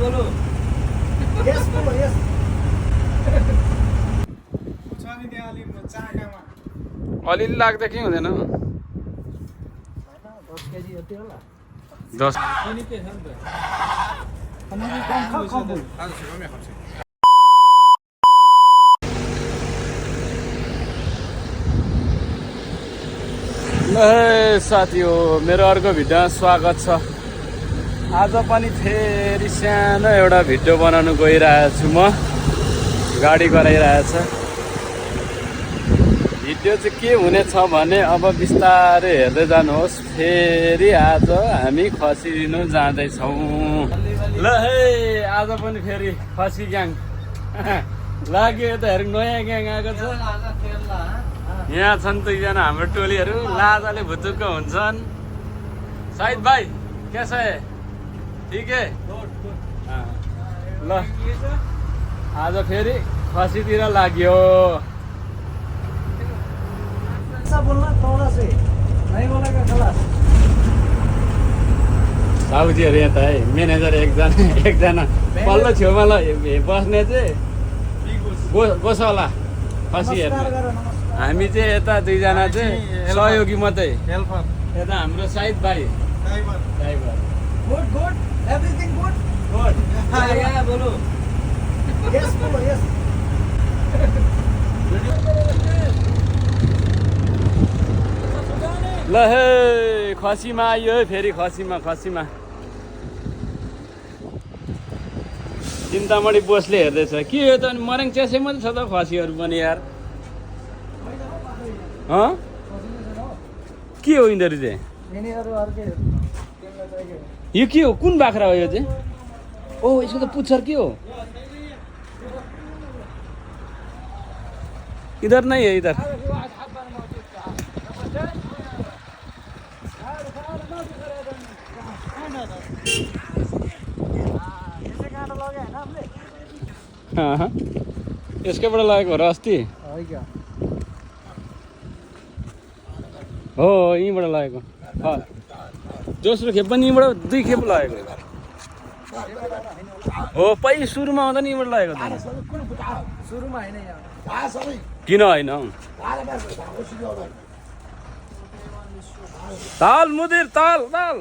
बोलो यस बोलो यस अलिअलि लाग्दा केही हुँदैन 10 केजी जति होला 10 चिनी के छ नि त अनि कम खा कम बोल ल साथी हो मेरो अर्को भिडियोमा स्वागत छ। आज पनि फेरि सानो एउटा भिडियो बनाउनु गइरहेको छु म। गाडी गराइरहेछ। भिडियो चाहिँ के हुनेछ भने अब बिस्तारै हेर्दै जानुहोस्। फेरि आज हामी खसी लिनु जाँदैछौँ। ल है आज पनि फेरि खसी ग्याङ लाग्यो। यता हेर नयाँ ग्याङ आएको छ। यहाँ छन् दुईजना हाम्रो टोलीहरू लाजाले भुचुक्क हुन्छन्। साहिद भाइ कैसा है? ठीक है ल आज फेरि खसीतिर लाग्यो। ऐसा बोलना थोड़ा से नहीं बोलेगा खलास साउजीहरू यहाँ त है म्यानेजर एकजना पल्लो छेउमा ल बस्ने चाहिँ गोसला खसी हेर्ने। हामी चाहिँ यता दुईजना चाहिँ सहयोगी मात्रै। यता हाम्रो साहिद भाइ driver. Good good everything good good क्या बोलो यस बोलो यस ल हे खसीमा आइयो है फेरि खसीमा चिन्तामणी बोसले हेर्दैछ के हो त अनि मर्याङ च्यासे मात्रै छ त खसीहरू पनि यार। के हो यिनीहरू चाहिँ? यिनीहरू अर्कै यो के हो? कुन बाख्रा हो यो चाहिँ? ओ यसको त पुच्छर के हो? इधर नै है इधर। यसकैबाट लगेको हो र अस्ति? हो यहीँबाट लगेको। दोस्रो खेप पनि यहीँबाट 2 खेप लगेको हो। पहिला सुरुमा आउँदा नि यहीँबाट लगेको त। सुरुमा हैन यहाँ किन होइन? ताल मुदिर ताल ताल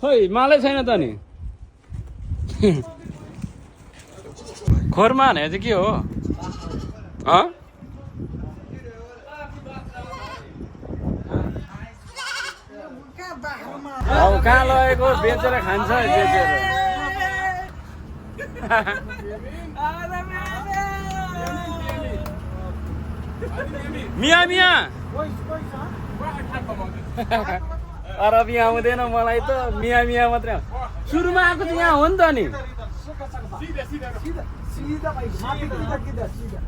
खोइ मालै छैन त नि। खोरमा भने चाहिँ के हो? अब कहाँ लगेको? बेचेर खान्छ बेचेर। मिया मिया अरबी आउँदैन मलाई त मिया मिया मात्रै। सुरुमा आएको चाहिँ यहाँ हो नि त नि। सीधा भाई माफी किधर सीधा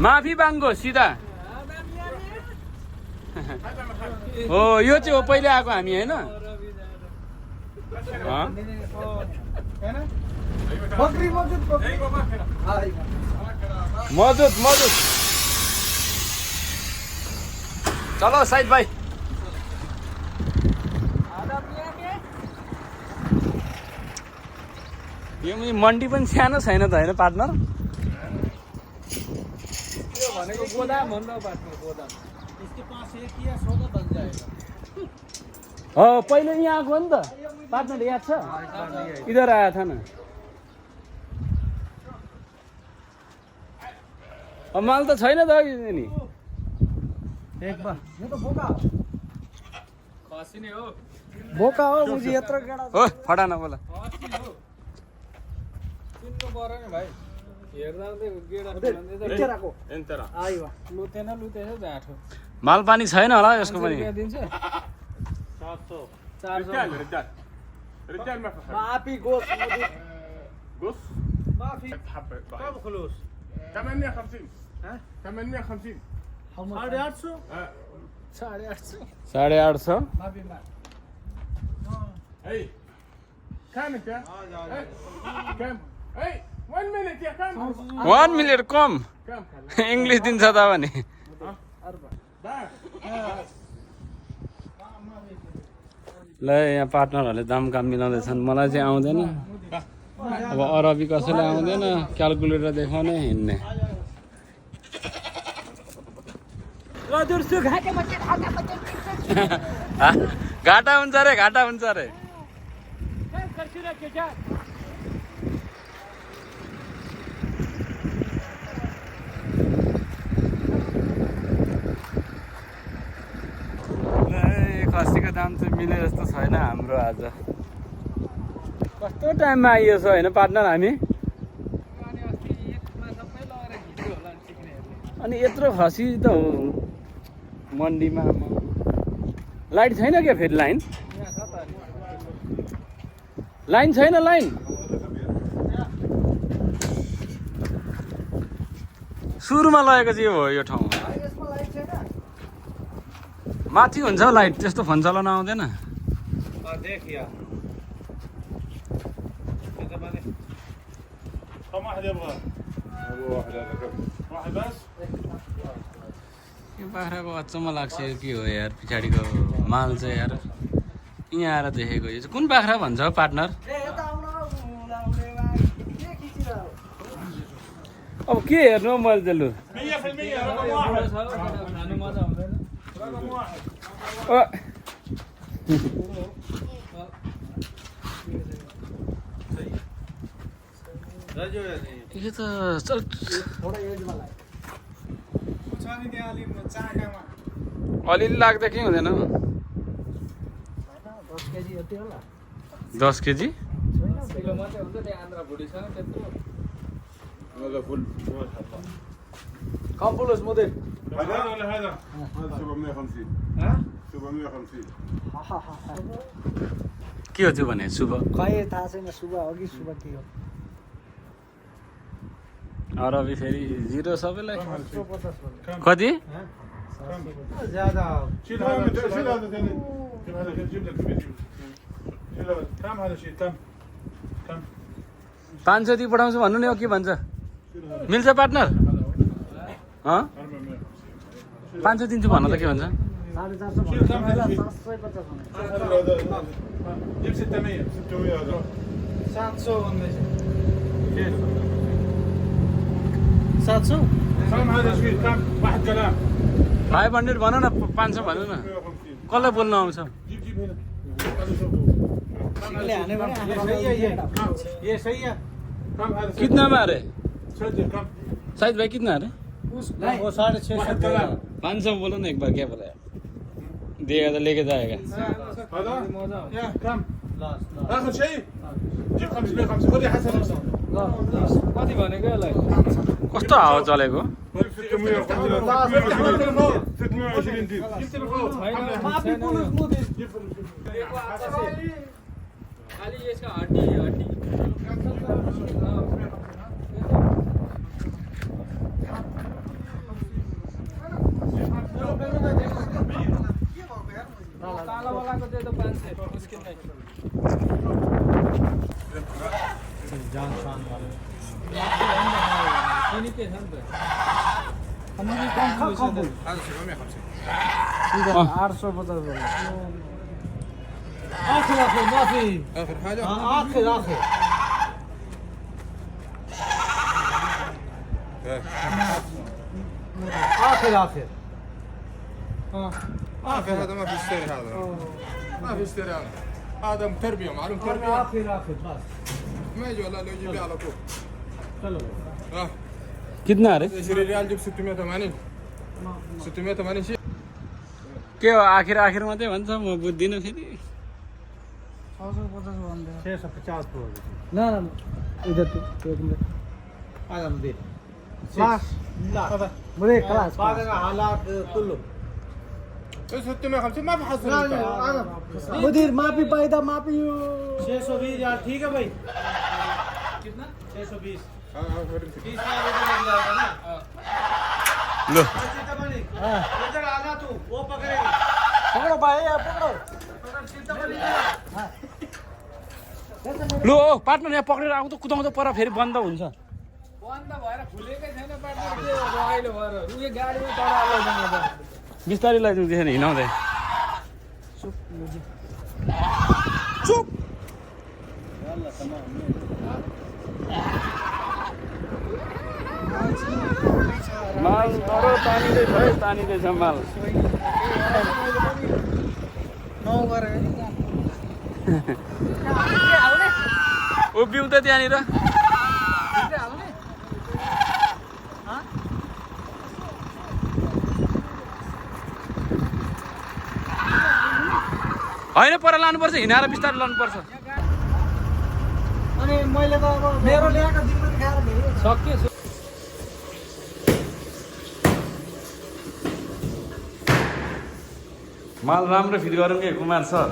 माफी बाङ्गो सिधा। हो यो चाहिँ हो पहिले आएको हामी होइन? बकरी मौजूद मजुद चलो साहिद भाइ। यो मन्डी पनि सानो छैन त होइन पार्टनर? भनेको गोदाम भन्दा बाटो गोदाम इसके पास एक या सौदा बन जाएगा। हो पहिले यहाँ आएको हो नि त पार्टनर याद छ? इधर आया था ना। अब माल त छैन त नि। एक बार ये तो बोका खसी नै हो बोका हो मुझे यत्रो गेडा हो फटा नबोला। खसी हो चिन्नु पर्यो नि भाइ। हेर्दा चाहिँ गेडा इच्छा राखो एन्तेरा आइवा लुतेन जाठो। माल पानी छैन होला यसको पनि। दिन्छ 700 माफी गोस मुझे بص माफी حبة كم فلوس 850 ها 850 850 850 850 माफी मार اي كم انت؟ كم؟ اي 1 minute يا كم؟ 1 मिनट कम كم؟ इङ्ग्लिस दिन्छ त भने। ल यहाँ पार्टनरहरूले दाम काम मिलाउँदैछन् मलाई चाहिँ आउँदैन अब अरबी कसैलाई आउँदैन क्यालकुलेटर देखाउने हिँड्ने घाटा हुन्छ अरे घाटा हुन्छ अरे खसीको दाम चाहिँ मिले जस्तो छैन हाम्रो आज कस्तो टाइममा आइयो छ होइन पार्टनर हामी अनि यत्रो खसी त हो मन्डीमा लाइट छैन क्या फेरि लाइन छैन लाइन सुरुमा लगेको चाहिँ हो यो ठाउँ माथि हुन्छ लाइट त्यस्तो फोन चलाउन आउँदैन यो बाख्राको अचम्म लाग्छ यो के हो यार पछाडिको माल चाहिँ यार यहाँ आएर देखेको यो चाहिँ कुन बाख्रा भन्छ पार्टनर अब के हेर्नु मैले चाहिँ लु यो त अलिअलि लाग्दा केही हुँदैन 10 केजी كم فلوس مدير؟ هذا ولا هذا؟ هذا 750 ها؟ 750 के हो त्यो भने शुभ खै थाहा छैन शुभ हो कि शुभ के हो अरबी फेरि जिरो सबैलाई कति ज्यादा شيل هذا شيل هذا ثاني شيل هذا جيب لك شيل هذا كم هذا شيء كم 500 दिई पठाउँछु भन्नु नि हो के भन्छ मिल्छ पार्टनर 500 दिन्छु भन्न त के भन्छ 450 جيب 600 هذا 700 भन्दैछ 700 كم هذا شيء كم واحد كلام 500 भन न 500 भन्नु न 150 कसलाई बोल्न आउँछ جيب هنا ले हाने भने सही है ये सही है كم هذا कितनामा अरे سجل كم साहिद भाई कितना अरे वो 650 500 बोलो ना एक बार क्या पता है दिएगा तो लेके जाएगा هذا يا كم اخر شيء جيب 550 خذ يا حسن कति भनेको यसलाई कस्तो हावा चलेको 620 ديب جيب تليفون ما في فلوس مدير खाली यसको हड्डी काला वालाको चाहिँ त 500 मुस्किल नै जान शान वाले किनी के छ नि त हामी कम कम هذا 750 850 آخر ما في اخر حاجه آخر آخر اخر هذا ما في اشتري هذا ما في اشتري هذا تربيه معلوم تربيه آخر بس ما يجي ولا لو يجيب على طول चलो कितना अरे 20 ريال جيب 680 680 شيء के हो आखिर आखिर मात्रै भन्छ म बुझ्दिनँ फेरि 650 ना इधर तो एक मिनट आजा मुझे क्लास मुझे क्लास बाद का हालात कुल्लू 650 ما في حصر मुदीर माफी पैदा माफी 620 यार ठीक है भाई कितना 620 लो इधर आना तू वो पकड़ेगा पकड़ो भाई यार पकड़ो लु ओ पार्टनर यहाँ पक्रेर आउँदा कुदाउँदा पर फेरि बन्द हुन्छ बन्द भएर खुलेकै छैन पार्टनर के रमाइलो भएर उयो गाडीमा तल आलो बिस्तारै लैजाउँ त्यसरी हिँडाउँदै चुप माल तर तानिँदैछ है तानिँदैछ माल उभिउँ त त्यहाँनिर होइन पर लानुपर्छ हिँडाएर बिस्तारै लानुपर्छ अनि मैले त अब मेरो ल्याएको जिम्मेवारी खाएर ल्याएँ सक्यो माल राम्रो फिट गरौँ के कुमार सर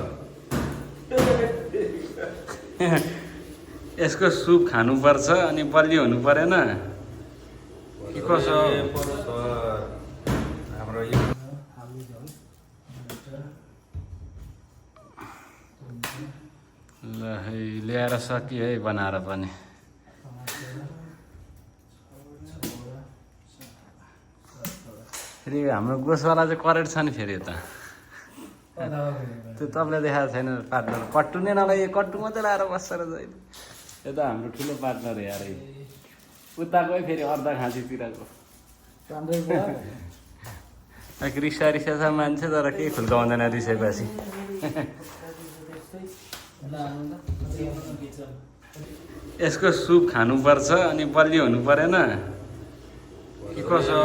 यसको सुप खानुपर्छ अनि बलियो हुनु परेन के कसो ल है ल्याएर सकियो है बनाएर पनि फेरि हाम्रो गोसवाला चाहिँ करेक्ट छ नि फेरि यता त्यो तपाईँलाई देखाएको छैन पार्टनर कट्टु नै नलाइ कट्टु मात्रै लाएर बस्छ र जहिले यता हाम्रो ठुलो पार्टनर यार उताकै फेरि अर्धा खाँचीतिरको रिसा रिसा छ मान्छे तर केही खुल्काउँदैन रिसेपछि यसको सुप खानुपर्छ अनि बलियो हुनु परेन के कसो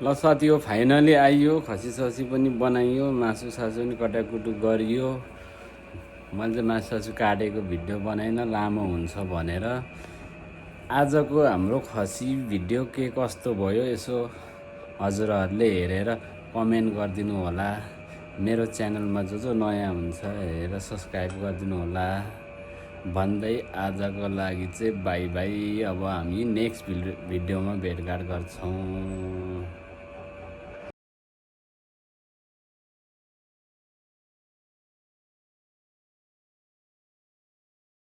ल साथी हो फाइनली आइयो खसी ससी पनि बनाइयो मासु सासु पनि कटाकुटु गरियो मैले चाहिँ मासु सासु काटेको भिडियो बनाइन लामो हुन्छ भनेर आजको हाम्रो खसी भिडियो के कस्तो भयो यसो हजुरहरूले हेरेर कमेन्ट गरिदिनु होला मेरो च्यानलमा जो नयाँ हुन्छ हेरेर सब्सक्राइब गरिदिनु होला भन्दै आजको लागि चाहिँ बाई बाई अब हामी नेक्स्ट भिडियोमा भेटघाट गर्छौँ।